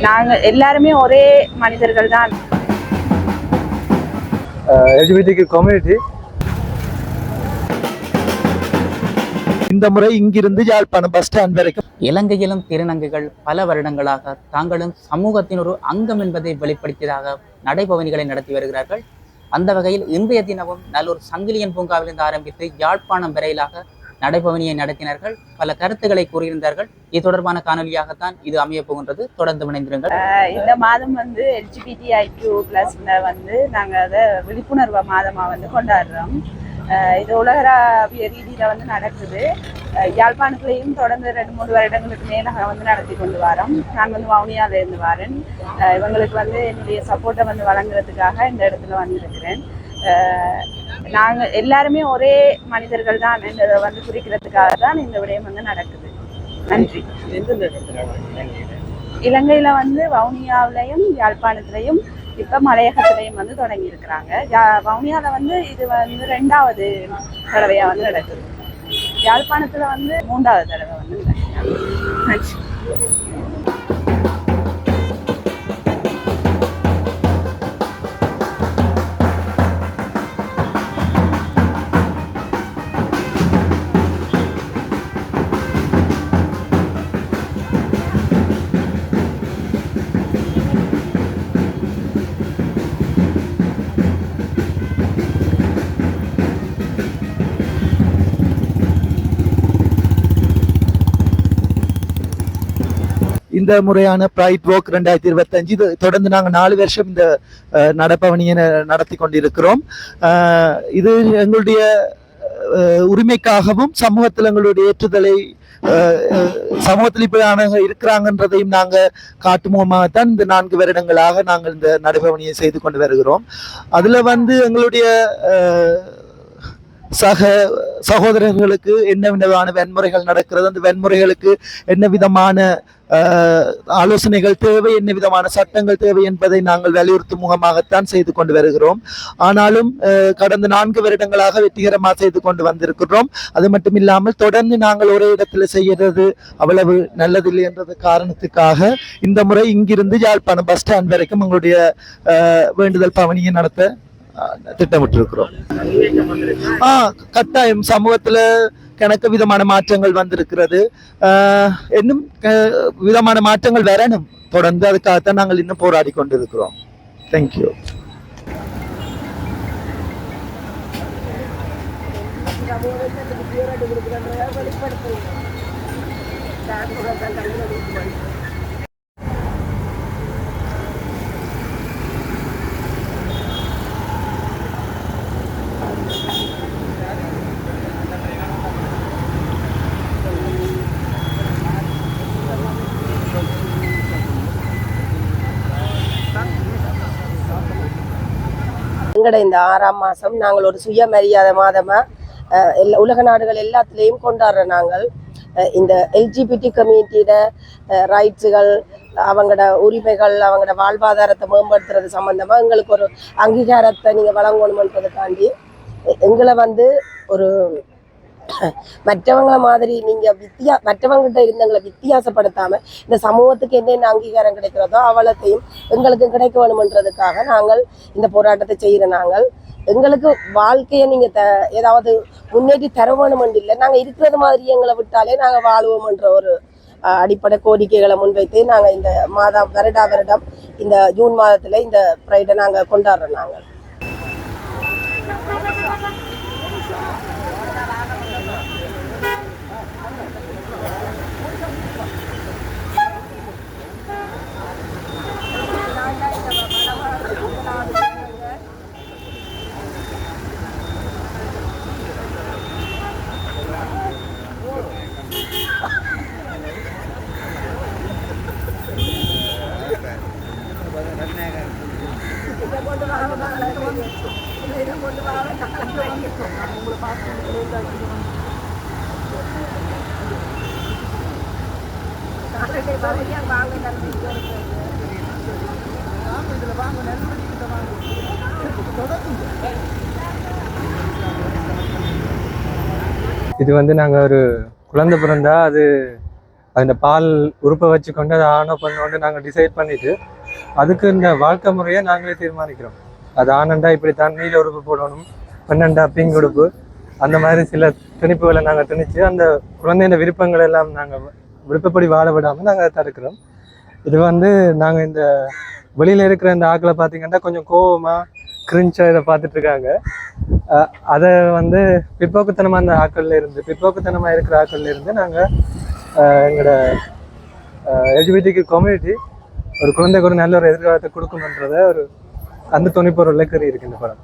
நாங்கள் எல்லாருமே ஒரே மனிதர்கள் தான். எல்ஜிபிடி கம்யூனிட்டி இந்த முறை இங்கிருந்து யாழ்ப்பாணம் பஸ் ஸ்டாண்ட் வரைக்கும் இலங்கையிலும் திருநங்கைகள் பல வருடங்களாக தாங்களும் சமூகத்தின் ஒரு அங்கம் என்பதை வெளிப்படுத்தியதாக நடைபவனிகளை நடத்தி வருகிறார்கள். அந்த வகையில் இன்றைய தினமும் நல்லூர் சங்கிலியன் பூங்காவிலிருந்து ஆரம்பித்து யாழ்ப்பாணம் வரையிலாக நடைபவனியை நடத்தினார்கள். பல கருத்துக்களை கூறியிருந்தார்கள். இது தொடர்பான காணொலியாகத்தான் இது அமைய போகின்றது. தொடர்ந்து இணைந்திருங்கள். இந்த மாதம் LGBTIQ+ நாங்கள் அதை விழிப்புணர்வு மாதமாக கொண்டாடுறோம். இது உலகளாவிய ரீதியில் நடக்குது. யாழ்ப்பாணத்துலேயும் தொடர்ந்து 2-3 வருடங்களுக்கு மேலாக நடத்தி கொண்டு வரோம். நான் வவுனியாவிலேருந்து வரேன். இவங்களுக்கு என்னுடைய சப்போர்ட்டை வழங்குறதுக்காக இந்த இடத்துல வந்திருக்கிறேன். நாங்கள் எல்லாருமே ஒரே மனிதர்கள் தான் என்றதை குறிக்கிறதுக்காக தான் இந்த விடயம் நடக்குது. நன்றி. இலங்கையில் வவுனியாவிலையும் யாழ்ப்பாணத்திலையும் இப்போ மலையகத்திலையும் தொடங்கி இருக்கிறாங்க. வவுனியாவில் இது 2வது தடவையாக நடக்குது. யாழ்ப்பாணத்தில் 3வது தடவை நடக்குது. இந்த முறையான பிரைட் வாக் 2025 இது தொடர்ந்து நாங்கள் 4 வருஷம் இந்த நடப்பவனியை நடத்தி கொண்டிருக்கிறோம். இது எங்களுடைய உரிமைக்காகவும் சமூகத்தில் எங்களுடைய ஏற்றுதலை சமூகத்தில் இப்படியான இருக்கிறாங்கன்றதையும் நாங்கள் காட்டுமுகமாகத்தான் இந்த 4 வருடங்களாக நாங்கள் இந்த நடைபவனியை செய்து கொண்டு வருகிறோம். அதில் எங்களுடைய சகோதரர்களுக்கு என்ன விதமான வன்முறைகள் நடக்கிறது, அந்த வன்முறைகளுக்கு என்ன விதமான ஆலோசனைகள் தேவை, என்ன விதமான சட்டங்கள் தேவை என்பதை நாங்கள் வலியுறுத்தும் முகமாகத்தான் செய்து கொண்டு வருகிறோம். ஆனாலும் கடந்த 4 வருடங்களாக வெற்றிகரமாக செய்து கொண்டு வந்திருக்கிறோம். அது மட்டும் இல்லாமல் தொடர்ந்து நாங்கள் ஒரே இடத்துல செய்யறது அவ்வளவு நல்லதில்லை என்ற காரணத்துக்காக இந்த முறை இங்கிருந்து யாழ்ப்பாணம் பஸ் ஸ்டாண்ட் வரைக்கும் எங்களுடைய வேண்டுதல் பவனியை நடத்த திட்டமிட்டிருக்கிறோம். கட்டாயம் சமூகத்துல கணக்கு விதமான மாற்றங்கள் வந்திருக்கிறது. இன்னும் விதமான மாற்றங்கள் வரணும். தொடர்ந்து அதுக்காகத்தான் நாங்கள் இன்னும் போராடி கொண்டிருக்கிறோம். தேங்க்யூ. எங்கட இந்த 6ஆம் மாதம் நாங்கள் ஒரு சுயமரியாதை மாதமாக உலக நாடுகள் எல்லாத்துலேயும் கொண்டாடுற நாங்கள் இந்த எல்ஜிபிடி கம்யூனிட்டியோட ரைட்ஸுகள், அவங்களோட உரிமைகள், அவங்களோட வாழ்வாதாரத்தை மேம்படுத்துறது சம்மந்தமாக எங்களுக்கு ஒரு அங்கீகாரத்தை நீங்கள் வழங்கணுமன்றதுக்காண்டி எங்களை ஒரு மற்றவங்களை மாதிரி நீங்கள் மற்றவங்ககிட்ட இருந்தவங்களை வித்தியாசப்படுத்தாமல் இந்த சமூகத்துக்கு என்னென்ன அங்கீகாரம் கிடைக்கிறதோ அவ்வளோத்தையும் எங்களுக்கு கிடைக்க வேணுமன்றதுக்காக நாங்கள் இந்த போராட்டத்தை செய்கிற நாங்கள் எங்களுக்கு வாழ்க்கையை நீங்கள் ஏதாவது முன்னேற்றி தர வேணுமென்று இல்லை, நாங்கள் இருக்கிறது மாதிரி எங்களை விட்டாலே நாங்கள் வாழ்வோம்ன்ற ஒரு அடிப்படை கோரிக்கைகளை முன்வைத்து நாங்கள் இந்த வருடம் இந்த ஜூன் மாதத்தில் இந்த ப்ரைடை நாங்கள் கொண்டாடுறோம். நாங்கள் இது நாங்கள் ஒரு குழந்தை பிறந்தா அது அந்த பால் உறுப்பை வச்சு கொண்டு அதை ஆனோ பண்ணோண்டு நாங்கள் டிசைட் பண்ணிட்டு அதுக்கு இந்த வாழ்க்கை முறையை நாங்களே தீர்மானிக்கிறோம். அது ஆனண்டா இப்படி தான் நீல உறுப்பு போடணும், பெண்ணண்டா பிங்க் உடுப்பு, அந்த மாதிரி சில திணிப்புகளை நாங்கள் திணிச்சு அந்த குழந்தையோட விருப்பங்கள் எல்லாம் நாங்கள் விருப்பப்படி வாழ விடாமல் நாங்கள் அதை தடுக்கிறோம். இது நாங்கள் இந்த வெளியில் இருக்கிற இந்த ஆக்களை பார்த்தீங்கன்னா கொஞ்சம் கோவமாக கிரிஞ்சாக இதை பார்த்துட்டு இருக்காங்க. அதை பிற்போக்குத்தனமாக அந்த பிற்போக்குத்தனமாக இருக்கிற ஆக்கள்ல இருந்து நாங்கள் எங்களோட எல்ஜிபிடிக்கு கம்யூனிட்டி ஒரு குழந்தைக்கு ஒரு நல்ல ஒரு எதிர்காலத்தை கொடுக்கும்ன்றத ஒரு அந்த துணிப்பொருளில் கறி இருக்கு இந்த படம்.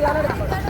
அவன்